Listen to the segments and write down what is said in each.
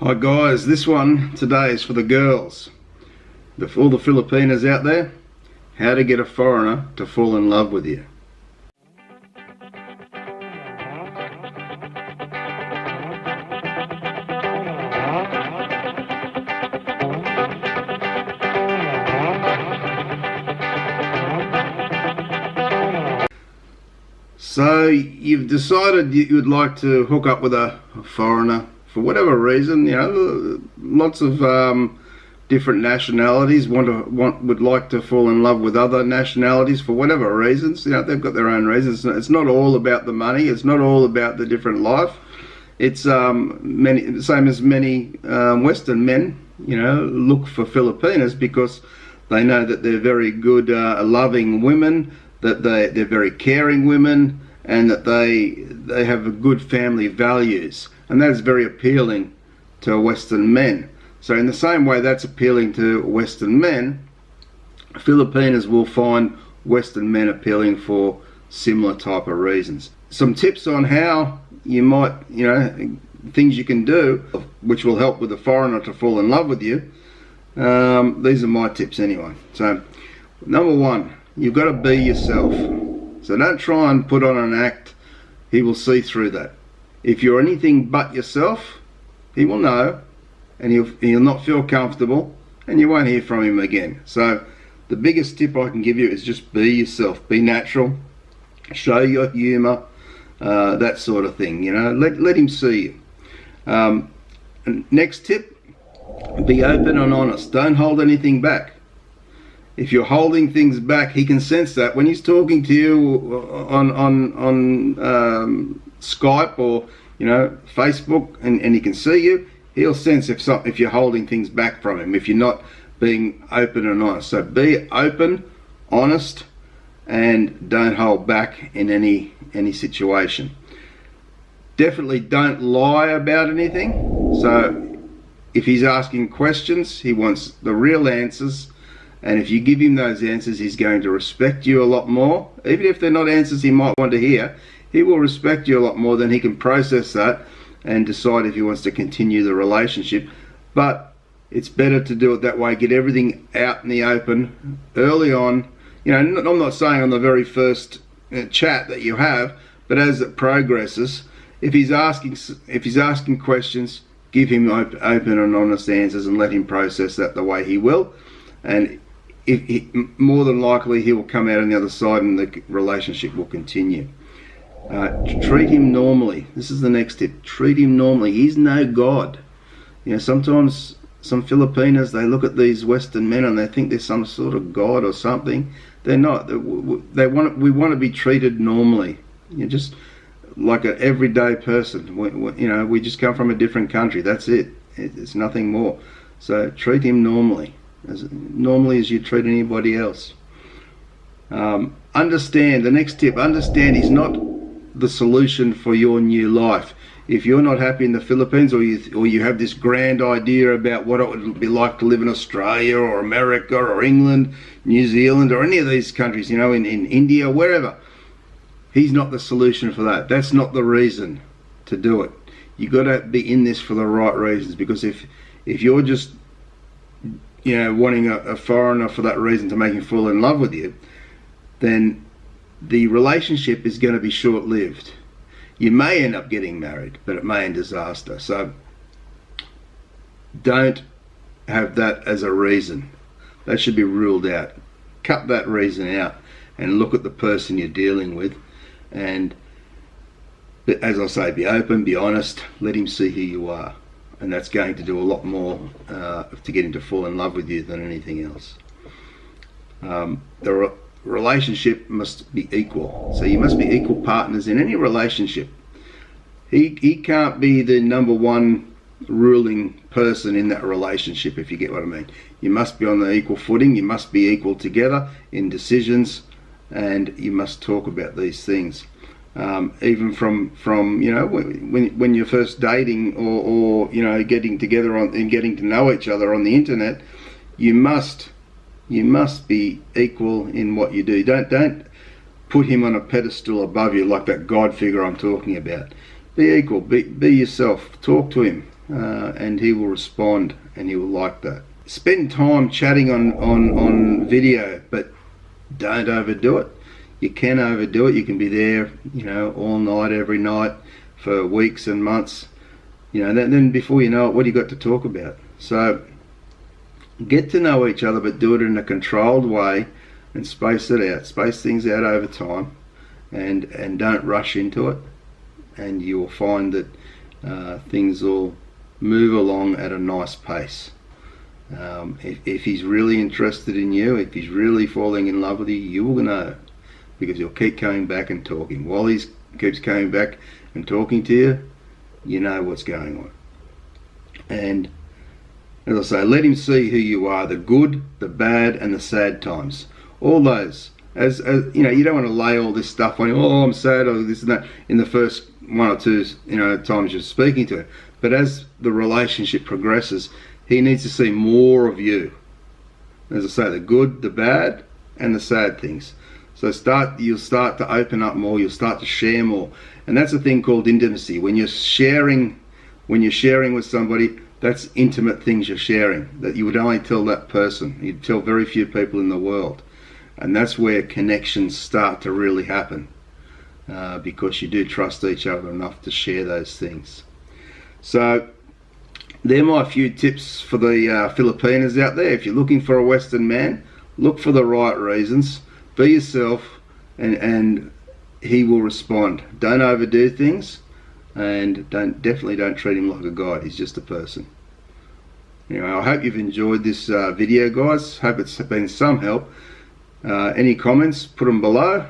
Hi guys, this one today is for the girls. All the Filipinas out there, how to get a foreigner to fall in love with you. So you've decided you would like to hook up with a foreigner for whatever reason. You know, lots of different nationalities would like to fall in love with other nationalities for whatever reasons. You know, they've got their own reasons. It's not all about the money. It's not all about the different life. It's the same as many Western men. You know, look for Filipinas because they know that they're very good, loving women, that they're very caring women, and that they have good family values, and that is very appealing to Western men. So in the same way that's appealing to Western men, Filipinas will find Western men appealing for similar type of reasons. Some tips on how you might, you know, things you can do which will help with a foreigner to fall in love with you. These are my tips anyway. So number one, you've got to be yourself. So don't try and put on an act. He will see through that. If you're anything but yourself, he will know, and he'll not feel comfortable, and you won't hear from him again. So the biggest tip I can give you is just be yourself. Be natural. Show your humour, that sort of thing. You know, let him see you. And next tip, be open and honest. Don't hold anything back. If you're holding things back, he can sense that when he's talking to you on Skype or, you know, Facebook, and he can see you. He'll sense if you're holding things back from him, if you're not being open and honest. So be open, honest, and don't hold back in any situation. Definitely don't lie about anything. So if he's asking questions, he wants the real answers. And if you give him those answers, he's going to respect you a lot more. Even if they're not answers he might want to hear, he will respect you a lot more. Then he can process that and decide if he wants to continue the relationship. But it's better to do it that way. Get everything out in the open early on. You know, I'm not saying on the very first chat that you have, but as it progresses, if he's asking questions, give him open and honest answers and let him process that the way he will. And more than likely he will come out on the other side and the relationship will continue. Treat him normally. This is the next tip. Treat him normally. He's no god. You know, sometimes some Filipinas, they look at these Western men and they think they're some sort of god or something. They're not. We want to be treated normally. You know, just like an everyday person. You know, we just come from a different country. That's it. It's nothing more. So treat him normally. As normally as you treat anybody else. Understand, the next tip, understand he's not the solution for your new life. If you're not happy in the Philippines, or you have this grand idea about what it would be like to live in Australia or America or England, New Zealand, or any of these countries, you know, in India, wherever, he's not the solution for that. That's not the reason to do it. You've got to be in this for the right reasons, because if you're just, you know, wanting a foreigner for that reason to make him fall in love with you, then the relationship is going to be short-lived. You may end up getting married, but it may end disaster. So don't have that as a reason. That should be ruled out. Cut that reason out and look at the person you're dealing with. And as I say, be open, be honest, let him see who you are. And that's going to do a lot more to get him to fall in love with you than anything else. The relationship must be equal. So you must be equal partners in any relationship. He can't be the number one ruling person in that relationship, if you get what I mean. You must be on the equal footing. You must be equal together in decisions, and you must talk about these things. Even from you know, when you're first dating or you know, getting together and getting to know each other on the internet, you must be equal in what you do. Don't put him on a pedestal above you like that God figure I'm talking about. Be equal. Be yourself. Talk to him. and he will respond, and he will like that. Spend time chatting on video, but don't overdo it. You can overdo it. You can be there, all night, every night, for weeks and months. Then before you know it, what do you got to talk about? So get to know each other, but do it in a controlled way, and space it out. Space things out over time, and don't rush into it. And you will find that things will move along at a nice pace. If he's really interested in you, if he's really falling in love with you, you will know, because you'll keep coming back and talking. While he keeps coming back and talking to you, you know what's going on. And as I say, let him see who you are, the good, the bad, and the sad times. All those. As you don't want to lay all this stuff on him. Oh, I'm sad, or this and that, in the first one or two times you're speaking to him. But as the relationship progresses, he needs to see more of you. As I say, the good, the bad, and the sad things. So you'll start to open up more. You'll start to share more, and that's a thing called intimacy. When you're sharing with somebody, that's intimate things you're sharing that you would only tell that person. You'd tell very few people in the world, and that's where connections start to really happen, because you do trust each other enough to share those things. So they're my few tips for the Filipinas out there. If you're looking for a Western man, look for the right reasons. Be yourself, and he will respond. Don't overdo things, and definitely don't treat him like a guide. He's just a person. Anyway, I hope you've enjoyed this video, guys. Hope it's been some help. Any comments, put them below.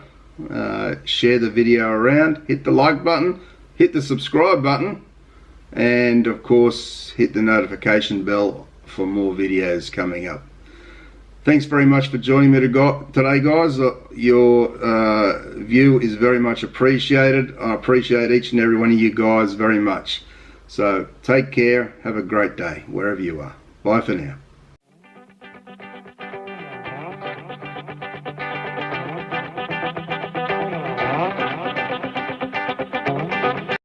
Share the video around. Hit the like button. Hit the subscribe button. And of course, hit the notification bell for more videos coming up. Thanks very much for joining me today, guys. Your view is very much appreciated. I appreciate each and every one of you guys very much. So take care. Have a great day wherever you are. Bye for now.